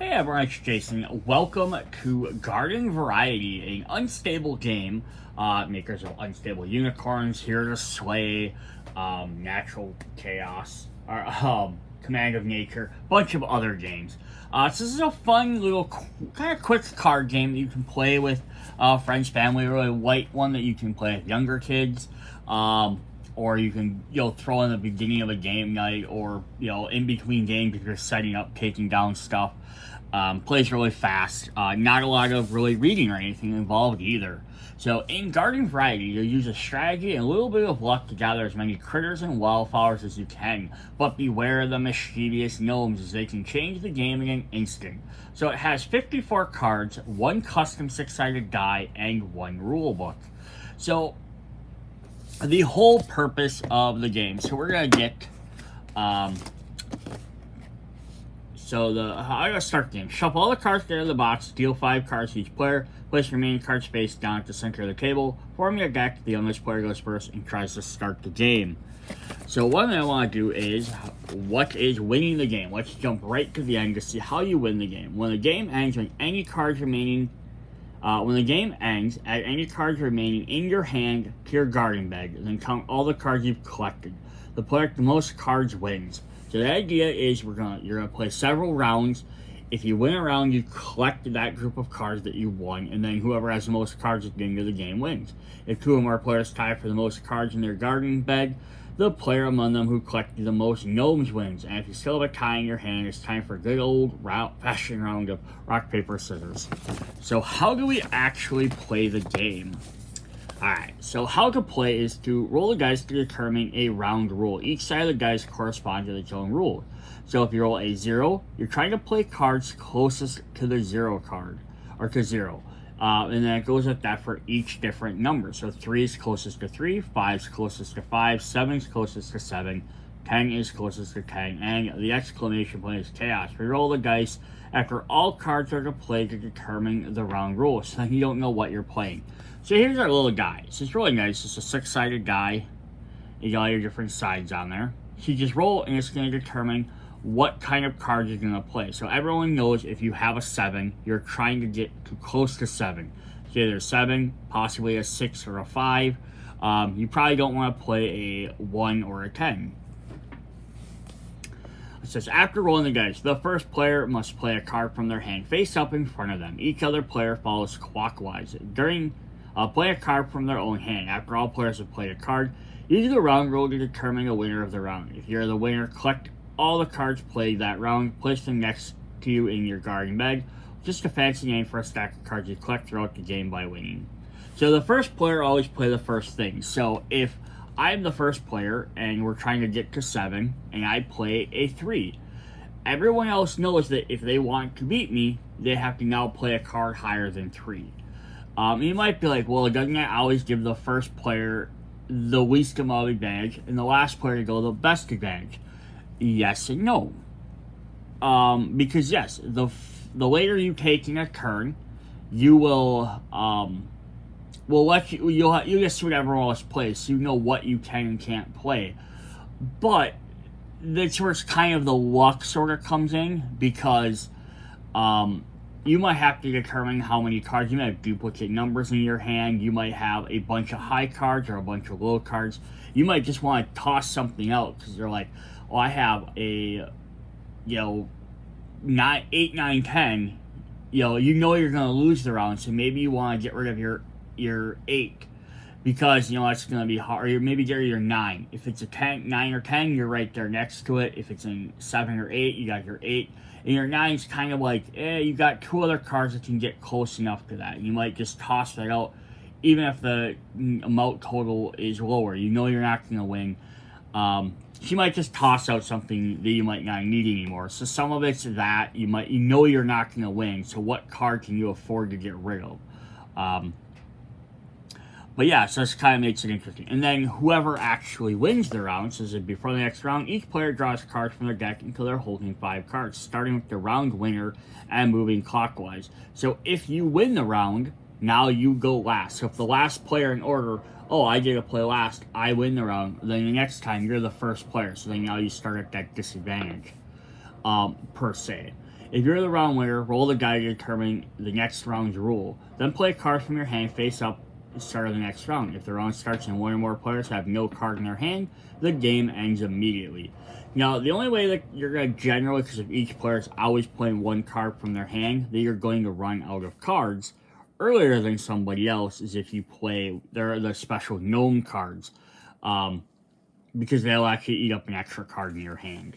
Hey everyone, it's Jason. Welcome to Garden Variety, an unstable game. Makers of Unstable Unicorns, Here to Sway, Natural Chaos, or Command of Nature, bunch of other games. So this is a fun little kind of quick card game that you can play with friends, family, a really light one that you can play with younger kids. Or you can throw in the beginning of a game night, or in between games if you're setting up, taking down stuff. Plays really fast. Not a lot of really reading or anything involved either. So in Garden Variety, you'll use a strategy and a little bit of luck to gather as many critters and wildflowers as you can, but beware of the mischievous gnomes as they can change the game in an instant. So it has 54 cards, one custom 6-sided die, and one rule book. So the whole purpose of the game, so we're going to get how I gotta start the game. Shuffle all the cards together in the box, deal 5 cards to each player, place your remaining card space down at the center of the table, form your deck, the youngest player goes first and tries to start the game. So one thing I want to do is, what is winning the game? Let's jump right to the end to see how you win the game. When the game ends, add any cards remaining in your hand to your garden bag, and then count all the cards you've collected. The player with the most cards wins. So the idea is you're gonna play several rounds. If you win a round, you collect that group of cards that you won, and then whoever has the most cards at the end of the game wins. If 2 or more players tie for the most cards in their garden bag, the player among them who collected the most gnomes wins. And if you still have a tie in your hand, it's time for a good old fashioned round of rock, paper, scissors. So how do we actually play the game? Alright, so how to play is to roll the dice to determine a round rule. Each side of the dice corresponds to its own rule. So if you roll a 0, you're trying to play cards closest to the 0 card, or to 0. And then it goes with that for each different number. So 3 is closest to 3, 5 is closest to 5, 7 is closest to 7, 10 is closest to 10, and the exclamation point is chaos. We roll the dice after all cards are to play to determine the round rule, so you don't know what you're playing. So here's our little die. So it's really nice. It's a 6-sided die. You got all your different sides on there. So you just roll, and it's going to determine what kind of cards you're going to play. So everyone knows if you have a 7, you're trying to get too close to 7. So either 7, possibly a 6 or a 5. You probably don't want to play a 1 or a 10. It says, after rolling the dice, the first player must play a card from their hand face up in front of them. Each other player follows clockwise. Play a card from their own hand. After all players have played a card, use the round rule to determine the winner of the round. If you're the winner, collect all the cards played that round, place them next to you in your garden bag. Just a fancy name for a stack of cards you collect throughout the game by winning. So the first player always play the first thing. So if I'm the first player and we're trying to get to 7 and I play a 3, everyone else knows that if they want to beat me, they have to now play a card higher than 3. You might be like, well, doesn't that always give the first player the least amount of advantage and the last player to go the best advantage? Yes and no. Because yes, the later you take in a turn, you will you'll just see what everyone else plays, so you know what you can and can't play. But that's where it's kind of the luck sort of comes in, because you might have to determine how many cards. You might have duplicate numbers in your hand. You might have a bunch of high cards or a bunch of low cards. You might just want to toss something out because you're like, oh, I have a 8, 9, 10. You're going to lose the round, so maybe you want to get rid of your 8 because it's going to be hard. Or maybe get rid of your 9. If it's a 9 or 10, you're right there next to it. If it's in 7 or 8, you got your 8. And your 9 is kind of like, you got 2 other cards that can get close enough to that. You might just toss that out, even if the amount total is lower. You're not going to win. You might just toss out something that you might not need anymore. So some of it's that you're not going to win. So what card can you afford to get rid of? But yeah, so this kind of makes it interesting. And then whoever actually wins the round, so before the next round, each player draws cards from their deck until they're holding 5 cards, starting with the round winner and moving clockwise. So if you win the round, now you go last. So if the last player in order, I get to play last, I win the round, then the next time you're the first player. So then now you start at that disadvantage, per se. If you're the round winner, roll the die to determine the next round's rule. Then play a card from your hand face up at the start of the next round. If the round starts and one or more players have no card in their hand, the game ends immediately. Now, the only way that you're going to generally, because if each player is always playing one card from their hand, that you're going to run out of cards earlier than somebody else is if you play the special gnome cards, because they'll actually eat up an extra card in your hand.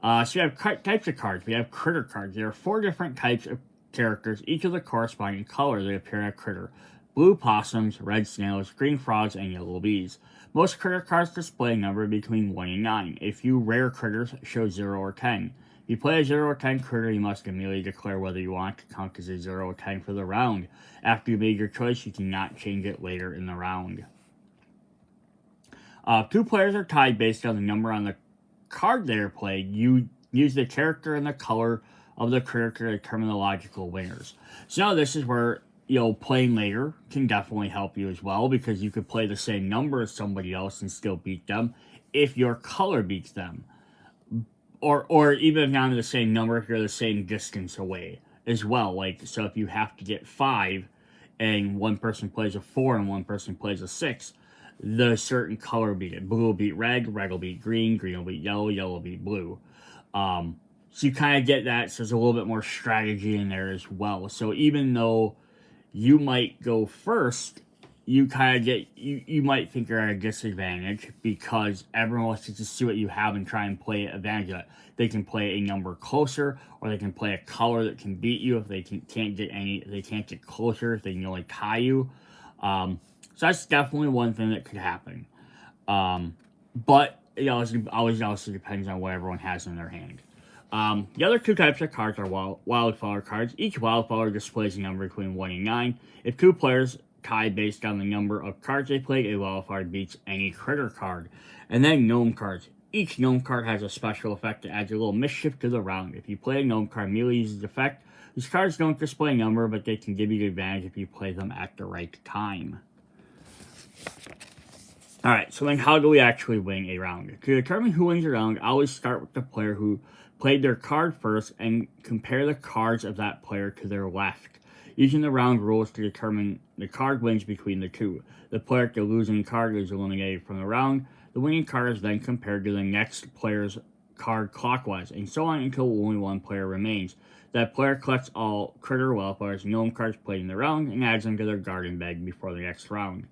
So you have types of cards. We have critter cards. There are 4 different types of characters, each of the corresponding color that appear in a critter. Blue possums, red snails, green frogs, and yellow bees. Most critter cards display a number between 1 and 9. A few rare critters show 0 or 10. If you play a 0 or 10 critter, you must immediately declare whether you want to count as a 0 or 10 for the round. After you made your choice, you cannot change it later in the round. 2 players are tied based on the number on the card they are played. You use the character and the color of the critter to determine the logical winners. So now this is where, playing later can definitely help you as well, because you could play the same number as somebody else and still beat them if your color beats them. Or even if not the same number, if you're the same distance away as well. Like, so if you have to get 5 and one person plays a 4 and one person plays a 6, the certain color beat it. Blue will beat red, red will beat green, green will beat yellow, yellow will beat blue. So you kind of get that, so there's a little bit more strategy in there as well. So even though you might go first, you kind of get, you might think you're at a disadvantage because everyone wants to just see what you have and try and play advantage of it. They can play a number closer, or they can play a color that can beat you if they can't get closer, if they can only tie you. So that's definitely one thing that could happen. But it always also depends on what everyone has in their hand. The other 2 types of cards are wildflower cards. Each wildflower displays a number between 1 and 9. If 2 players tie based on the number of cards they played, a wildflower beats any critter card. And then gnome cards. Each gnome card has a special effect that adds a little mischief to the round. If you play a gnome card, immediately uses the effect. These cards don't display a number, but they can give you the advantage if you play them at the right time. Alright, so then how do we actually win a round? To determine who wins a round, I always start with the player who played their card first and compare the cards of that player to their left, using the round rules to determine the card wins between the 2. The player with the losing card is eliminated from the round. The winning card is then compared to the next player's card clockwise, and so on until only one player remains. That player collects all critter wildflowers, gnome cards played in the round, and adds them to their garden bag before the next round.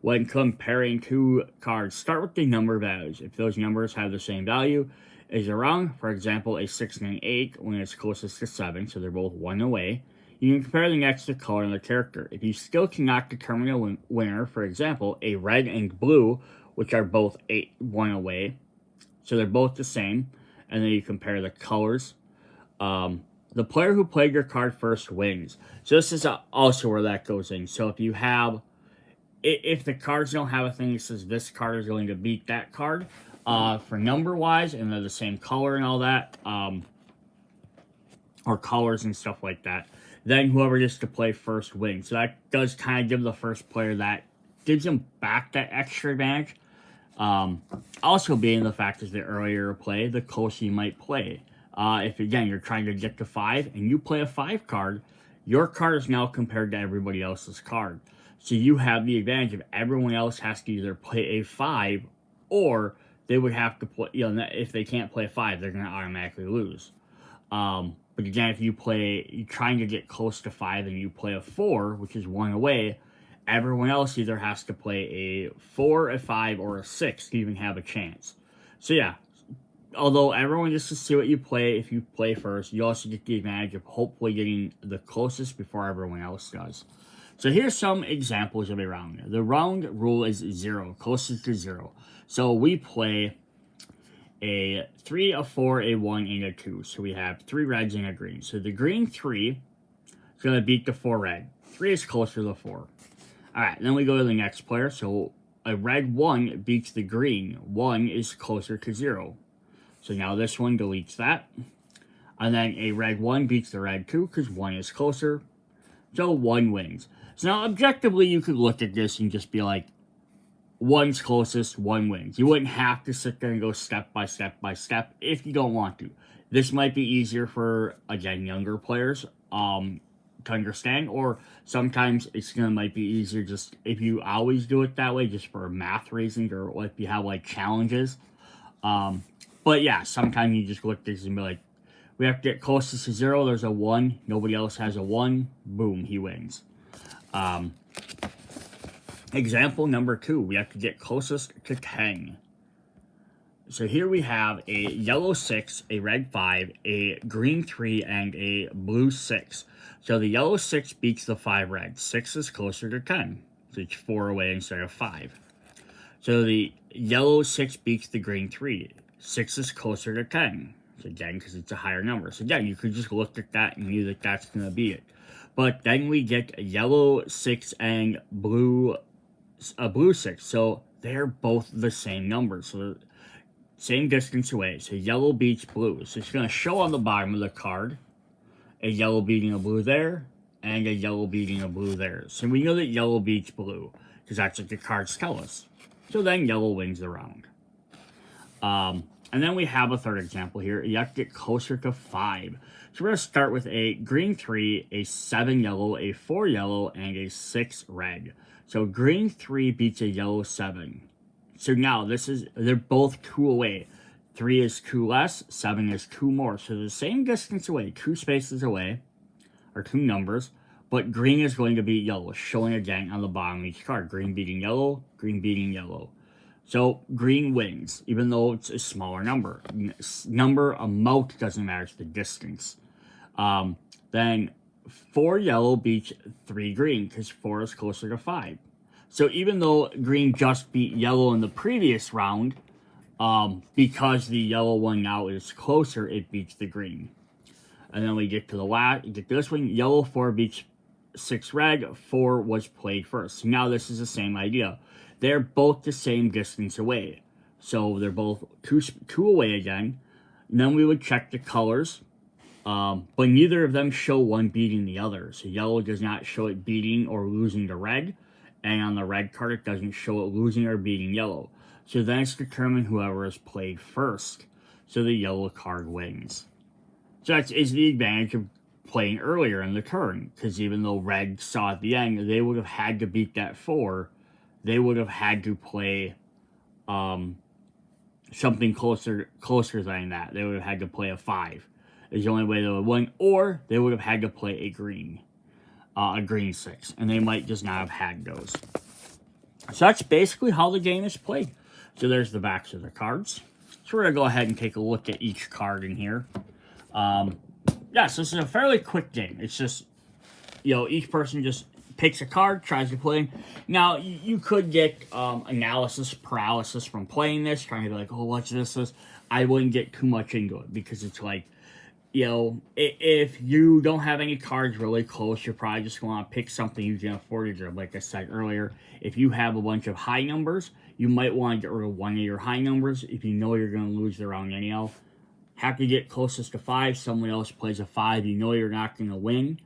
When comparing 2 cards, start with the number values. If those numbers have the same value as a round, for example, a 6 and an 8 when it's closest to 7, so they're both 1 away, you can compare the next to color and the character. If you still cannot determine a winner, for example, a red and blue, which are both 1 away, so they're both the same, and then you compare the colors. The player who played your card first wins. So this is also where that goes in. So if you have, if the cards don't have a thing that says this card is going to beat that card, for number-wise, and they're the same color and all that, or colors and stuff like that, then whoever gets to play first wins. So that does kind of give the first player that, gives them back that extra advantage. Also being the fact is the earlier you play, the closer you might play. If, again, you're trying to get to 5, and you play a 5 card, your card is now compared to everybody else's card. So you have the advantage of everyone else has to either play a 5, or they would have to play, if they can't play a 5, they're going to automatically lose. But again, if you're trying to get close to 5 and you play a 4, which is 1 away, everyone else either has to play a 4, a 5, or a 6 to even have a chance. So yeah, although everyone gets to see what you play if you play first, you also get the advantage of hopefully getting the closest before everyone else does. So here's some examples of a round. The round rule is 0, closest to 0. So we play a 3, a 4, a 1, and a 2. So we have 3 reds and a green. So the green 3 is going to beat the 4 red. 3 is closer to the 4. Alright, then we go to the next player. So a red 1 beats the green. 1 is closer to 0. So now this one deletes that. And then a red 1 beats the red 2 because 1 is closer. So 1 wins. So now objectively you could look at this and just be like, 1's closest, 1 wins. You wouldn't have to sit there and go step by step by step if you don't want to. This might be easier for, again, younger players to understand, or sometimes it's gonna might be easier just if you always do it that way, just for math reasons, or if you have like challenges. But yeah, sometimes you just look at this and be like, we have to get closest to 0. There's a 1. Nobody else has a 1. Boom, he wins. Example number 2. We have to get closest to 10. So here we have a yellow 6, a red 5, a green 3, and a blue 6. So the yellow 6 beats the 5 red. 6 is closer to 10. So it's 4 away instead of 5. So the yellow 6 beats the green 3. 6 is closer to 10. So again, because it's a higher number. So again, you could just look at that and knew that that's going to be it. But then we get a yellow 6 and a blue 6. So they're both the same number. So same distance away. So yellow beats blue. So it's going to show on the bottom of the card a yellow beating a blue there and a yellow beating a blue there. So we know that yellow beats blue because that's what the cards tell us. So then yellow wins the round. And then we have a third example here. You have to get closer to 5. So we're going to start with a green 3, a 7 yellow, a 4 yellow, and a 6 red. So green 3 beats a yellow 7. So now they're both 2 away. 3 is 2 less, 7 is 2 more. So the same distance away, 2 spaces away, or 2 numbers, but green is going to beat yellow, showing again on the bottom of each card. Green beating yellow, green beating yellow. So green wins, even though it's a smaller number. Amount doesn't matter, it's the distance. Then 4 yellow beats 3 green, because 4 is closer to 5. So even though green just beat yellow in the previous round, because the yellow one now is closer, it beats the green. And then we get to this one. Yellow 4 beats 6 red. 4 was played first. So now this is the same idea. They're both the same distance away. So they're both two away again. And then we would check the colors. But neither of them show one beating the other. So yellow does not show it beating or losing to red. And on the red card, it doesn't show it losing or beating yellow. So then it's determined whoever is played first. So the yellow card wins. So that is the advantage of playing earlier in the turn. Because even though red saw at the end, they would have had to beat that 4. They would have had to play something closer than that. They would have had to play a 5. Is the only way they would win. Or they would have had to play a green 6. And they might just not have had those. So that's basically how the game is played. So there's the backs of the cards. So we're going to go ahead and take a look at each card in here. So this is a fairly quick game. It's just, each person just picks a card, tries to play. Now, you could get analysis paralysis from playing this, trying to be like, oh, what's this? I wouldn't get too much into it because it's like, if you don't have any cards really close, you're probably just going to pick something you can afford to do. Like I said earlier, if you have a bunch of high numbers, you might want to get rid of one of your high numbers if you know you're going to lose the round anyhow. Have to get closest to 5. Someone else plays a 5. You know you're not going to win.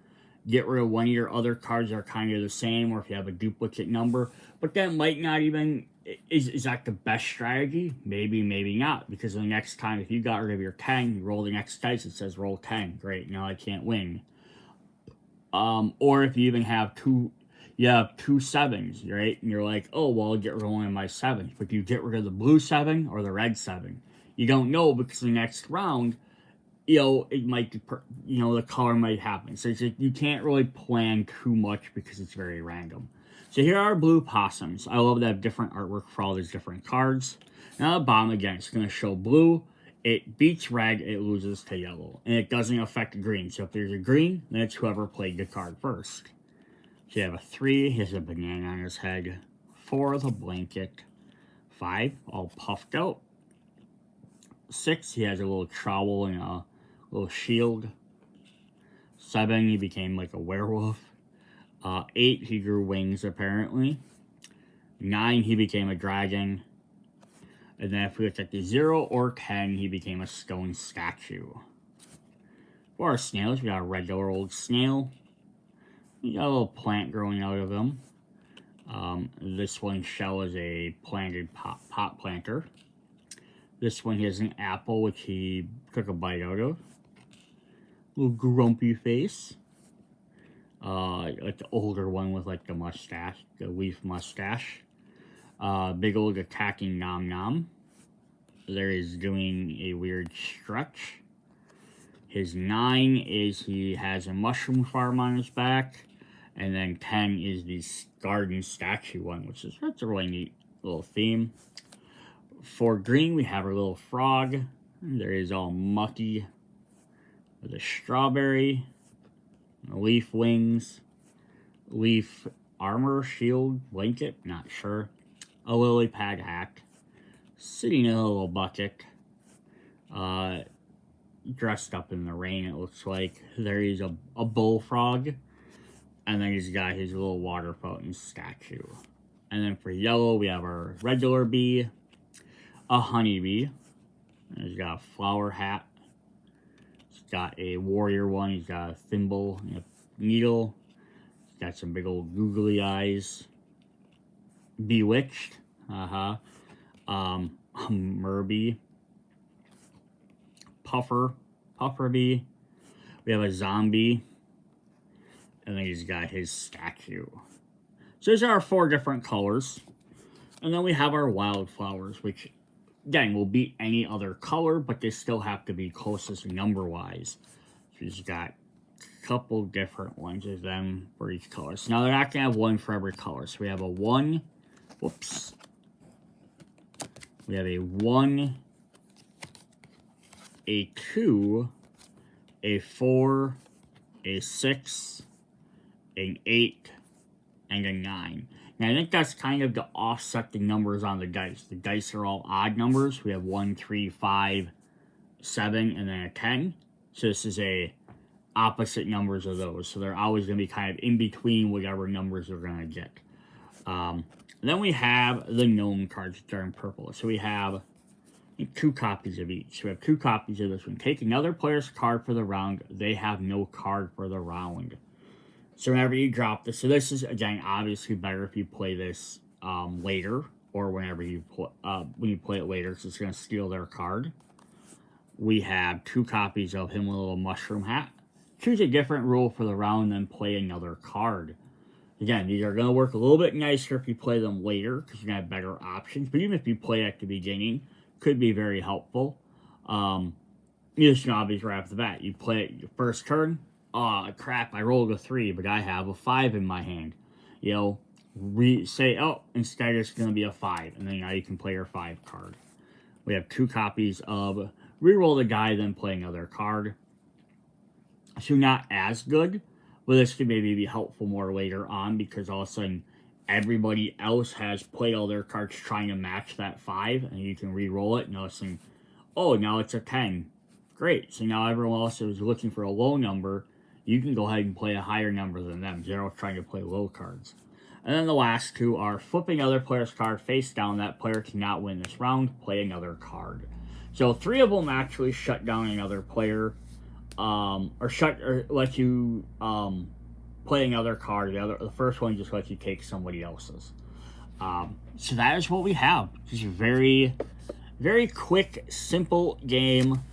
Get rid of one of your other cards that are kind of the same, or if you have a duplicate number. But that might not even... Is that the best strategy? Maybe, maybe not. Because the next time, if you got rid of your 10, you roll the next dice, it says roll 10. Great, now I can't win. Or if you even have two 7s, right? And you're like, oh, well, I'll get rid of one of my 7s. But do you get rid of the blue 7 or the red 7? You don't know, because the next round, it might, the color might happen. So it's like you can't really plan too much because it's very random. So here are blue possums. I love that different artwork for all these different cards. Now the bottom, again, it's going to show blue. It beats red, it loses to yellow. And it doesn't affect green. So if there's a green, then it's whoever played the card first. So you have a 3, he has a banana on his head. 4 with a blanket. 5, all puffed out. 6, he has a little trowel and a little shield. 7, he became like a werewolf. 8, he grew wings, apparently. 9, he became a dragon. And then if we look at the 0 or 10, he became a stone statue. For our snails, we got a regular old snail. We got a little plant growing out of him. This one's shell is a planted pot planter. This one, he has an apple, which he took a bite out of. Little grumpy face. Like the older one with like the mustache, the leaf mustache. Big old attacking Nom Nom. There is doing a weird stretch. His 9 is he has a mushroom farm on his back. And then 10 is the garden statue one, which is, that's a really neat little theme. For green, we have our little frog. There is all mucky with a strawberry, leaf wings, leaf armor, shield, blanket, not sure. A lily pad hat, sitting in a little bucket, dressed up in the rain, it looks like. There is a bullfrog, and then he's got his little water fountain statue. And then for yellow, we have our regular bee, a honeybee. He's got a flower hat. He's got a warrior one. He's got a thimble and a needle. He's got some big old googly eyes. Bewitched. Merbee. Puffer bee. We have a zombie. And then he's got his statue. So these are our 4 different colors. And then we have our wildflowers, which, again, will beat any other color, but they still have to be closest number-wise. So he's got a couple different ones of them for each color. So now they're not going to have one for every color. So we have a 1. Whoops. We have a 1, a 2, a 4, a 6, an 8, and a 9. Now, I think that's kind of to offset the numbers on the dice. The dice are all odd numbers. We have 1, 3, 5, 7, and then a 10. So this is a opposite numbers of those. So they're always going to be kind of in between whatever numbers you're going to get. Then we have the gnome cards, which are in purple. So we have 2 copies of each. So we have 2 copies of this one. Take another player's card for the round. They have no card for the round. So whenever you drop this, so this is, again, obviously better if you play this later, or whenever you when you play it later, because it's going to steal their card. We have 2 copies of him with a little mushroom hat. Choose a different rule for the round, then play another card. Again, these are going to work a little bit nicer if you play them later, because you're going to have better options. But even if you play at the beginning, could be very helpful. You just know, obviously, right off the bat, you play it your first turn. Oh, crap, I rolled a 3, but I have a 5 in my hand. You know, say, oh, instead it's going to be a 5, and then now you can play your 5 card. We have 2 copies of reroll the die, then play another card. So not as good, but this could maybe be helpful more later on, because all of a sudden everybody else has played all their cards trying to match that 5, and you can re-roll it, and all of a sudden, oh, now it's a 10. Great. So now everyone else is looking for a low number. You can go ahead and play a higher number than them. They're all trying to play low cards. And then the last 2 are flipping other player's card face down. That player cannot win this round. Play another card. So 3 of them actually shut down another player. Or let you play another card. The first one just lets you take somebody else's. So that is what we have. Just a very, very quick, simple game.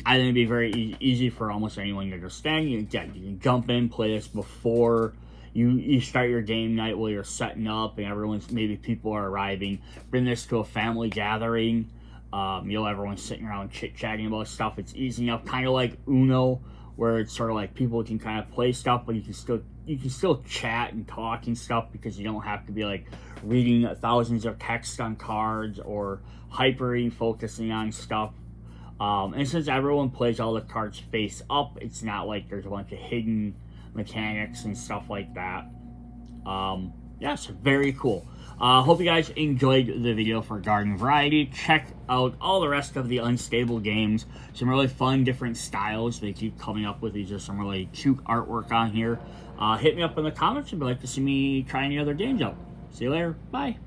I think it'd be very easy for almost anyone to understand. You can jump in, play this before you start your game night while you're setting up and maybe people are arriving. Bring this to a family gathering. Everyone's sitting around chit-chatting about stuff. It's easy enough, kind of like Uno, where it's sort of like people can kind of play stuff, but you can still chat and talk and stuff, because you don't have to be like reading thousands of text on cards or focusing on stuff. And since everyone plays all the cards face up, it's not like there's a bunch of hidden mechanics and stuff like that. Yes, very cool. Hope you guys enjoyed the video for Garden Variety. Check out all the rest of the Unstable games. Some really fun, different styles they keep coming up with. These are some really cute artwork on here. Hit me up in the comments if you'd like to see me try any other games out. See you later. Bye.